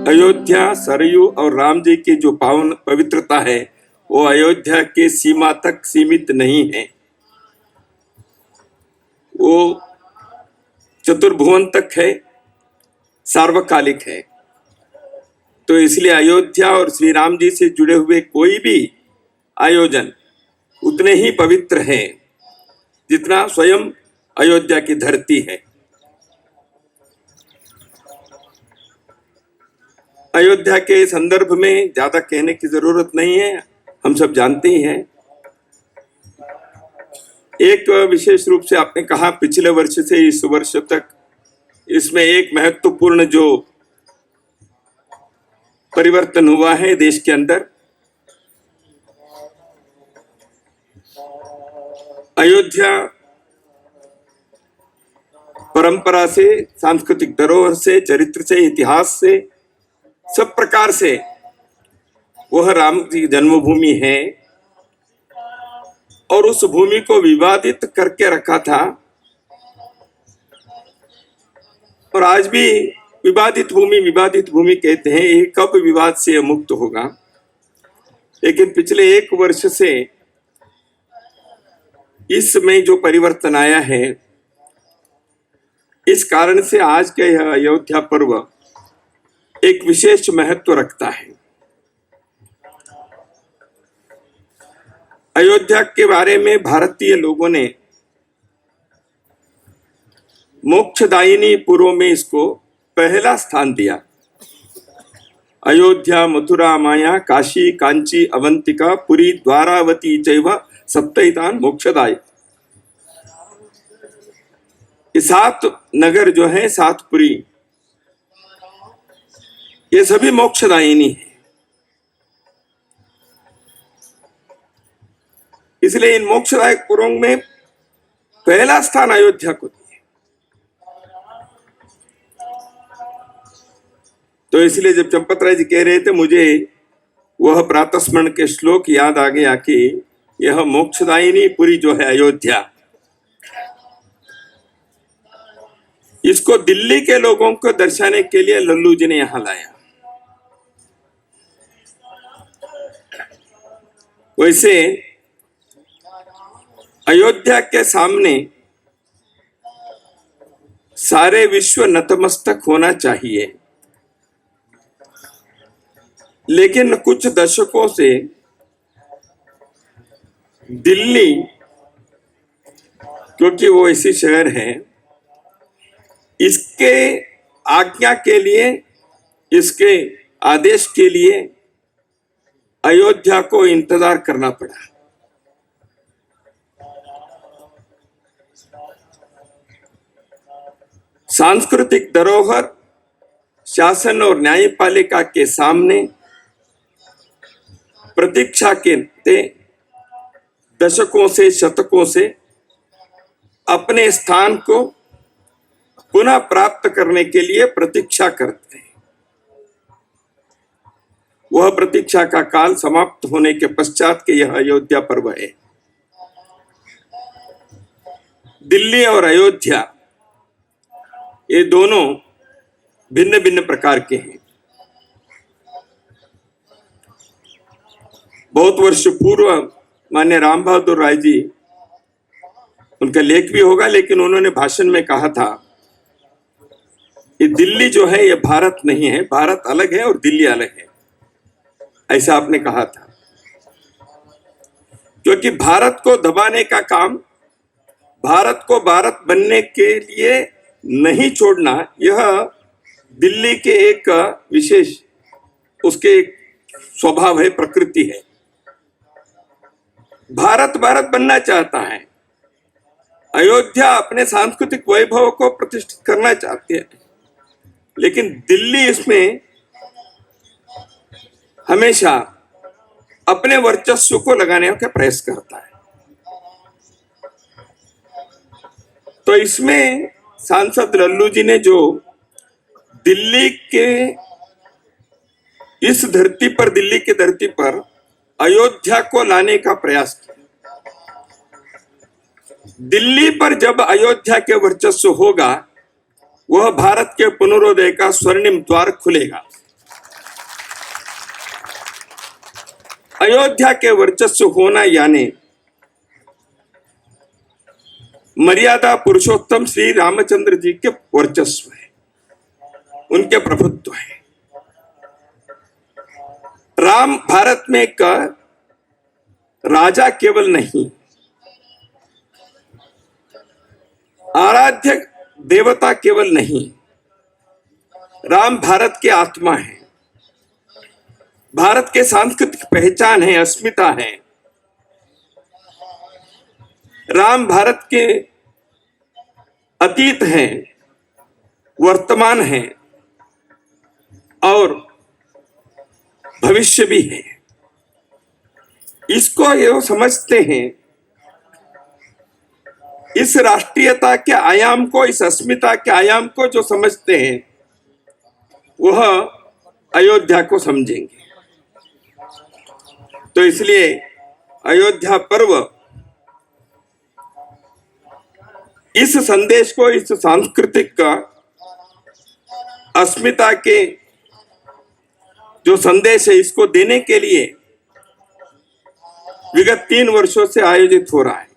अयोध्या, सरयू और राम जी की जो पावन पवित्रता है वो अयोध्या के सीमा तक सीमित नहीं है, वो चतुर्भुवन तक है, सार्वकालिक है। तो इसलिए अयोध्या और श्री राम जी से जुड़े हुए कोई भी आयोजन उतने ही पवित्र है जितना स्वयं अयोध्या की धरती है। अयोध्या के संदर्भ में ज्यादा कहने की जरूरत नहीं है, हम सब जानते ही हैं। एक विशेष रूप से आपने कहा पिछले वर्ष से इस वर्ष तक इसमें एक महत्वपूर्ण जो परिवर्तन हुआ है देश के अंदर, अयोध्या परंपरा से, सांस्कृतिक धरोहर से, चरित्र से, इतिहास से, सब प्रकार से वह राम की जन्मभूमि है और उस भूमि को विवादित करके रखा था और आज भी विवादित भूमि कहते हैं। ये कब विवाद से मुक्त होगा? लेकिन पिछले एक वर्ष से इसमें जो परिवर्तन आया है, इस कारण से आज का यह अयोध्या पर्व एक विशेष महत्व रखता है। अयोध्या के बारे में भारतीय लोगों ने मोक्षदायिनी पूर्व में इसको पहला स्थान दिया। अयोध्या, मथुरा, माया, काशी, कांची, अवंतिका, पुरी, द्वारावती चैव सप्तैतान मोक्षदाय। ये 7 नगर जो है, 7 पुरी, ये सभी मोक्षदायिनी है। इसलिए इन मोक्षदायक पुरों में पहला स्थान अयोध्या को दिया। तो इसलिए जब चंपत राय जी कह रहे थे, मुझे वह प्रातस्मरण के श्लोक याद आ गया कि यह मोक्षदायिनी पुरी जो है अयोध्या, इसको दिल्ली के लोगों को दर्शाने के लिए लल्लू जी ने यहां लाया। वैसे अयोध्या के सामने सारे विश्व नतमस्तक होना चाहिए, लेकिन कुछ दशकों से दिल्ली, क्योंकि वो ऐसी शहर है, इसके आज्ञा के लिए, इसके आदेश के लिए अयोध्या को इंतजार करना पड़ा। सांस्कृतिक धरोहर शासन और न्यायपालिका के सामने प्रतीक्षा के दशकों से, शतकों से अपने स्थान को पुनः प्राप्त करने के लिए प्रतीक्षा करते हैं। वह प्रतीक्षा का काल समाप्त होने के पश्चात के यह अयोध्या पर्व है। दिल्ली और अयोध्या ये दोनों भिन्न भिन्न प्रकार के हैं। बहुत वर्ष पूर्व माननीय राम बहादुर राय जी, उनका लेख भी होगा, लेकिन उन्होंने भाषण में कहा था कि दिल्ली जो है ये भारत नहीं है, भारत अलग है और दिल्ली अलग है, ऐसा आपने कहा था। क्योंकि भारत को दबाने का काम, भारत को भारत बनने के लिए नहीं छोड़ना, यह दिल्ली के एक विशेष उसके एक स्वभाव है, प्रकृति है। भारत भारत बनना चाहता है, अयोध्या अपने सांस्कृतिक वैभव को प्रतिष्ठित करना चाहती है, लेकिन दिल्ली इसमें हमेशा अपने वर्चस्व को लगाने का प्रयास करता है। तो इसमें सांसद लल्लू जी ने जो दिल्ली के इस धरती पर, दिल्ली की धरती पर अयोध्या को लाने का प्रयास किया। दिल्ली पर जब अयोध्या के वर्चस्व होगा, वह भारत के पुनरोदय का स्वर्णिम द्वार खुलेगा। अयोध्या के वर्चस्व होना यानी मर्यादा पुरुषोत्तम श्री रामचंद्र जी के वर्चस्व है, उनके प्रभुत्व है। राम भारत में एक राजा केवल नहीं, आराध्य देवता केवल नहीं, राम भारत की आत्मा है, भारत के सांस्कृतिक पहचान है, अस्मिता है। राम भारत के अतीत है, वर्तमान है और भविष्य भी है। इसको ये समझते हैं, इस राष्ट्रीयता के आयाम को, इस अस्मिता के आयाम को जो समझते हैं वह अयोध्या को समझेंगे। तो इसलिए अयोध्या पर्व इस संदेश को, इस सांस्कृतिक अस्मिता के जो संदेश है, इसको देने के लिए विगत 3 वर्षों से आयोजित हो रहा है।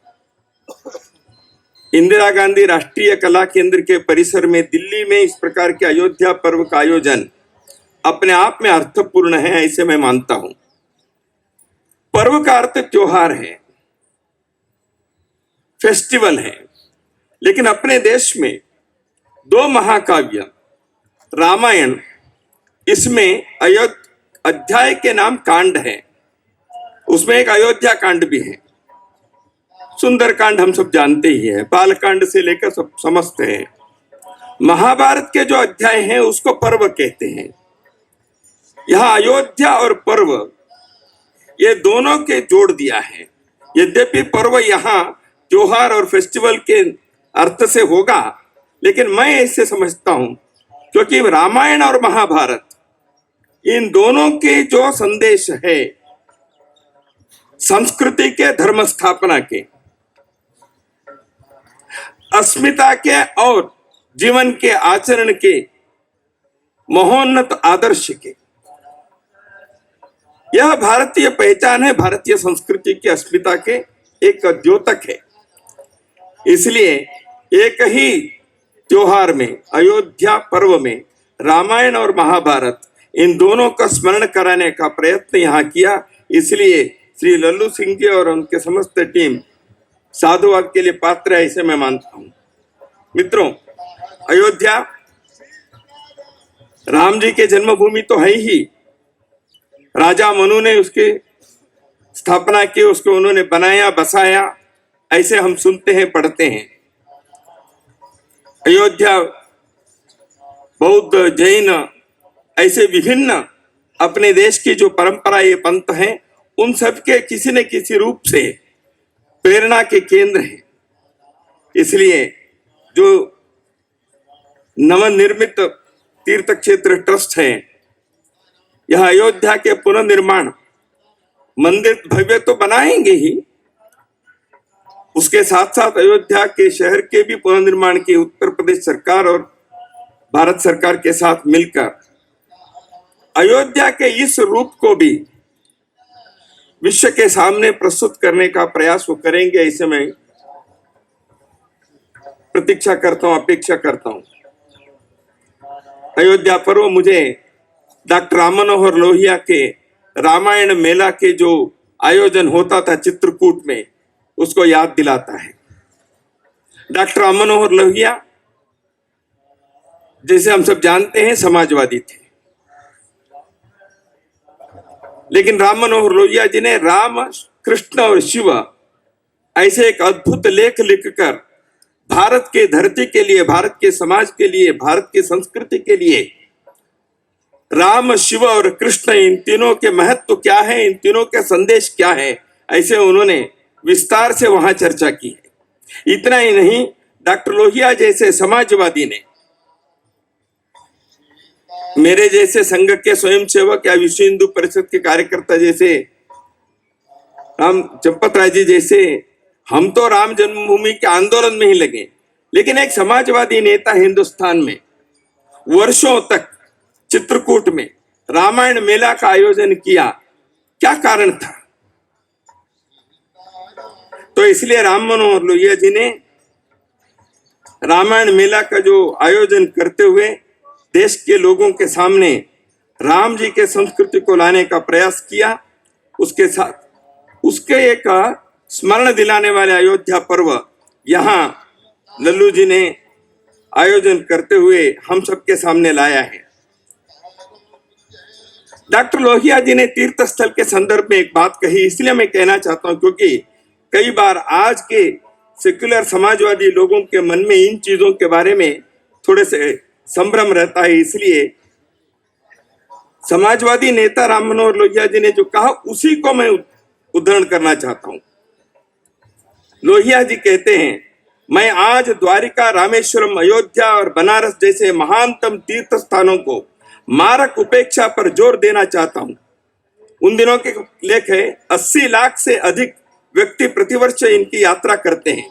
इंदिरा गांधी राष्ट्रीय कला केंद्र के परिसर में दिल्ली में इस प्रकार के अयोध्या पर्व का आयोजन अपने आप में अर्थपूर्ण है, ऐसे मैं मानता हूं। पर्व का अर्थ त्योहार है, फेस्टिवल है, लेकिन अपने देश में 2 महाकाव्य रामायण, इसमें अध्याय के नाम कांड है, उसमें एक अयोध्या कांड भी है। सुंदर कांड हम सब जानते ही है, बाल कांड से लेकर सब समझते हैं। महाभारत के जो अध्याय हैं उसको पर्व कहते हैं। यहां अयोध्या और पर्व ये दोनों के जोड़ दिया है। यद्यपि पर्व यहां त्योहार और फेस्टिवल के अर्थ से होगा, लेकिन मैं ऐसे समझता हूं क्योंकि रामायण और महाभारत इन दोनों के जो संदेश है, संस्कृति के, धर्म स्थापना के, अस्मिता के और जीवन के, आचरण के, महोन्नत आदर्श के, यह भारतीय पहचान है, भारतीय संस्कृति की अस्मिता के एक द्योतक है। इसलिए एक ही त्योहार में, अयोध्या पर्व में रामायण और महाभारत इन दोनों का स्मरण कराने का प्रयत्न यहाँ किया। इसलिए श्री लल्लू सिंह जी और उनके समस्त टीम साधुवाद के लिए पात्र है, इसे मैं मानता हूं। मित्रों, अयोध्या राम जी के जन्मभूमि तो है ही। राजा मनु ने उसकी स्थापना की, उसको उन्होंने बनाया, बसाया, ऐसे हम सुनते हैं, पढ़ते हैं। अयोध्या बौद्ध, जैन, ऐसे विभिन्न अपने देश की जो परंपरा, ये पंथ हैं, उन सब के किसी न किसी रूप से प्रेरणा के केंद्र हैं। इसलिए जो नवनिर्मित तीर्थ क्षेत्र ट्रस्ट है, यह अयोध्या के पुनर्निर्माण, मंदिर भव्य तो बनाएंगे ही, उसके साथ साथ अयोध्या के शहर के भी पुनर्निर्माण की उत्तर प्रदेश सरकार और भारत सरकार के साथ मिलकर अयोध्या के इस रूप को भी विश्व के सामने प्रस्तुत करने का प्रयास वो करेंगे, ऐसे मैं प्रतीक्षा करता हूं, अपेक्षा करता हूं। अयोध्या पर्व मुझे डॉक्टर राम मनोहर लोहिया के रामायण मेला के जो आयोजन होता था चित्रकूट में, उसको याद दिलाता है। डॉक्टर राम मनोहर लोहिया, जैसे हम सब जानते हैं, समाजवादी थे, लेकिन राम मनोहर लोहिया जी ने राम, कृष्ण और शिव ऐसे एक अद्भुत लेख लिखकर भारत के धरती के लिए, भारत के समाज के लिए, भारत की संस्कृति के लिए राम, शिव और कृष्ण, इन तीनों के महत्व क्या है, इन तीनों के संदेश क्या है, ऐसे उन्होंने विस्तार से वहां चर्चा की है। इतना ही नहीं, डॉक्टर लोहिया जैसे समाजवादी ने मेरे जैसे संघ के स्वयंसेवक या विश्व हिंदू परिषद के कार्यकर्ता जैसे राम चंपत राय जी जैसे, हम तो राम जन्मभूमि के आंदोलन में ही लगे, लेकिन एक समाजवादी नेता हिंदुस्तान में वर्षों तक चित्रकूट में रामायण मेला का आयोजन किया, क्या कारण था? तो इसलिए राम मनोहर लोहिया जी ने रामायण मेला का जो आयोजन करते हुए देश के लोगों के सामने राम जी के संस्कृति को लाने का प्रयास किया। उसके साथ उसके एक स्मरण दिलाने वाले अयोध्या पर्व यहाँ लल्लू जी ने आयोजन करते हुए हम सबके सामने लाया है। डॉक्टर लोहिया जी ने तीर्थ स्थल के संदर्भ में एक बात कही, इसलिए मैं कहना चाहता हूं क्योंकि कई बार आज के सेक्युलर समाजवादी लोगों के मन में इन चीजों के बारे में थोड़े से संभ्रम रहता है। इसलिए समाजवादी नेता राम मनोहर लोहिया जी ने जो कहा उसी को मैं उद्धरण करना चाहता हूं। लोहिया जी कहते हैं, मैं आज द्वारिका, रामेश्वरम, अयोध्या और बनारस जैसे महानतम तीर्थ स्थानों को मारक उपेक्षा पर जोर देना चाहता हूं। उन दिनों के लेख है, 80 लाख से अधिक व्यक्ति प्रतिवर्ष इनकी यात्रा करते हैं।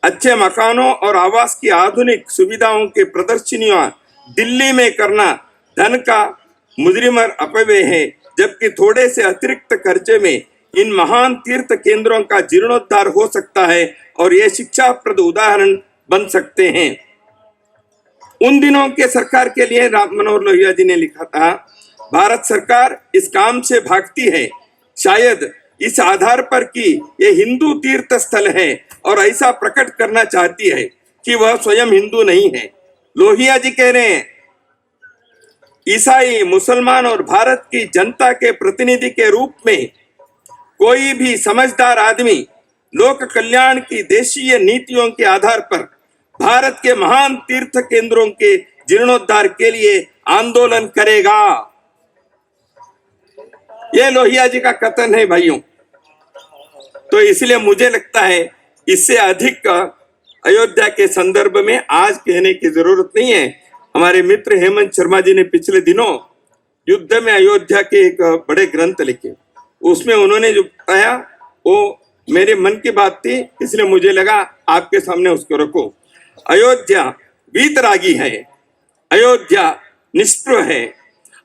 अच्छे मकानों और आवास की आधुनिक सुविधाओं के प्रदर्शनियां दिल्ली में करना धन का मुजरिमर अपव्यय है, जबकि थोड़े से अतिरिक्त खर्चे में इन महान तीर्थ केंद्रों का जीर्णोद्धार हो सकता है और ये शिक्षाप्रद उदाहरण बन सकते हैं। उन दिनों के सरकार के लिए राम मनोहर लोहिया जी ने लिखा था, भारत सरकार इस काम से भागती है, शायद इस आधार पर कि ये हिंदू तीर्थ स्थल है और ऐसा प्रकट करना चाहती है कि वह स्वयं हिंदू नहीं है। लोहिया जी कह रहे हैं, ईसाई, मुसलमान और भारत की जनता के प्रतिनिधि के रूप में कोई भी समझदार आदमी लोक कल्याण की देशीय नीतियों के आधार पर भारत के महान तीर्थ केंद्रों के जीर्णोद्धार के लिए आंदोलन करेगा। यह लोहिया जी का कथन है भाइयों। तो इसलिए मुझे लगता है इससे अधिक अयोध्या के संदर्भ में आज कहने की जरूरत नहीं है। हमारे मित्र हेमंत शर्मा जी ने पिछले दिनों युद्ध में अयोध्या के एक बड़े ग्रंथ लिखे, उसमें उन्होंने जो बताया वो मेरे मन की बात थी, इसलिए मुझे लगा आपके सामने उसको रखो। अयोध्या वीतरागी है, अयोध्या निष्प्रह है,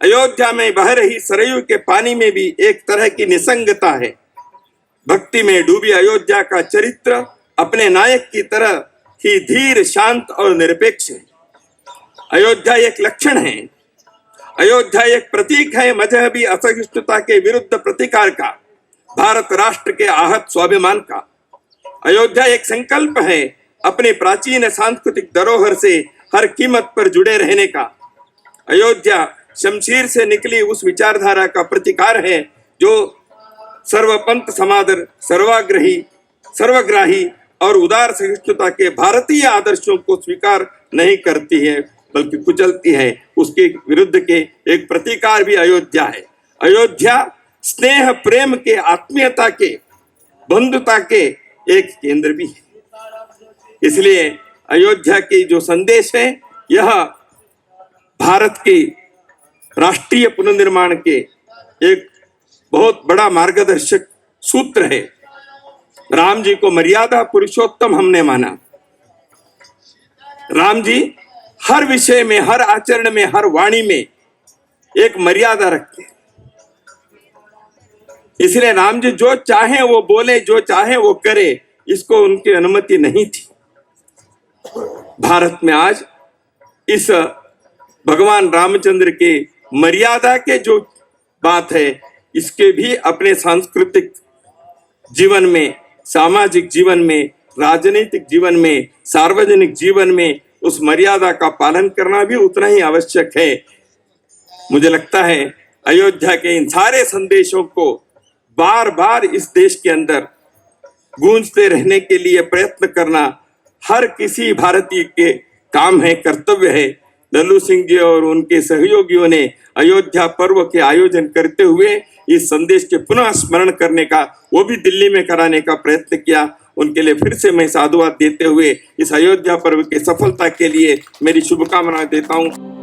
अयोध्या में बह रही सरयू के पानी में भी एक तरह की निसंगता है। भक्ति में डूबी अयोध्या का चरित्र अपने नायक की तरह ही धीर, शांत और निरपेक्ष है। अयोध्या एक लक्षण है, अयोध्या एक प्रतीक है मजहबी असहिष्णुता के विरुद्ध प्रतिकार का, भारत राष्ट्र के आहत स्वाभिमान का। अयोध्या एक संकल्प है अपने प्राचीन सांस्कृतिक धरोहर से हर कीमत पर जुड़े रहने का। अयोध्या शमशीर से निकली उस विचारधारा का प्रतिकार है जो सर्वपंथ समादर, सर्वग्राही और उदार सहिष्णुता के भारतीय आदर्शों को स्वीकार नहीं करती है बल्कि कुचलती है। उसके विरुद्ध के एक प्रतिकार भी अयोध्या है। अयोध्या स्नेह, प्रेम के, आत्मीयता के, बंधुता के एक केंद्र भी है। इसलिए अयोध्या की जो संदेश है यह भारत की राष्ट्रीय पुनर्निर्माण के एक बहुत बड़ा मार्गदर्शक सूत्र है। राम जी को मर्यादा पुरुषोत्तम हमने माना। राम जी हर विषय में, हर आचरण में, हर वाणी में एक मर्यादा रखते। इसलिए राम जी जो चाहे वो बोले, जो चाहे वो करे, इसको उनकी अनुमति नहीं थी। भारत में आज इस भगवान रामचंद्र के मर्यादा के जो बात है, इसके भी अपने सांस्कृतिक जीवन में, सामाजिक जीवन में, राजनीतिक जीवन में, सार्वजनिक जीवन में उस मर्यादा का पालन करना भी उतना ही आवश्यक है। मुझे लगता है अयोध्या के इन सारे संदेशों को बार बार इस देश के अंदर गूंजते रहने के लिए प्रयत्न करना हर किसी भारतीय के काम है, कर्तव्य है। लल्लू सिंह जी और उनके सहयोगियों ने अयोध्या पर्व के आयोजन करते हुए इस संदेश के पुनः स्मरण करने का, वो भी दिल्ली में कराने का प्रयत्न किया। उनके लिए फिर से मैं साधुवाद देते हुए इस अयोध्या पर्व की सफलता के लिए मेरी शुभकामनाएं देता हूं।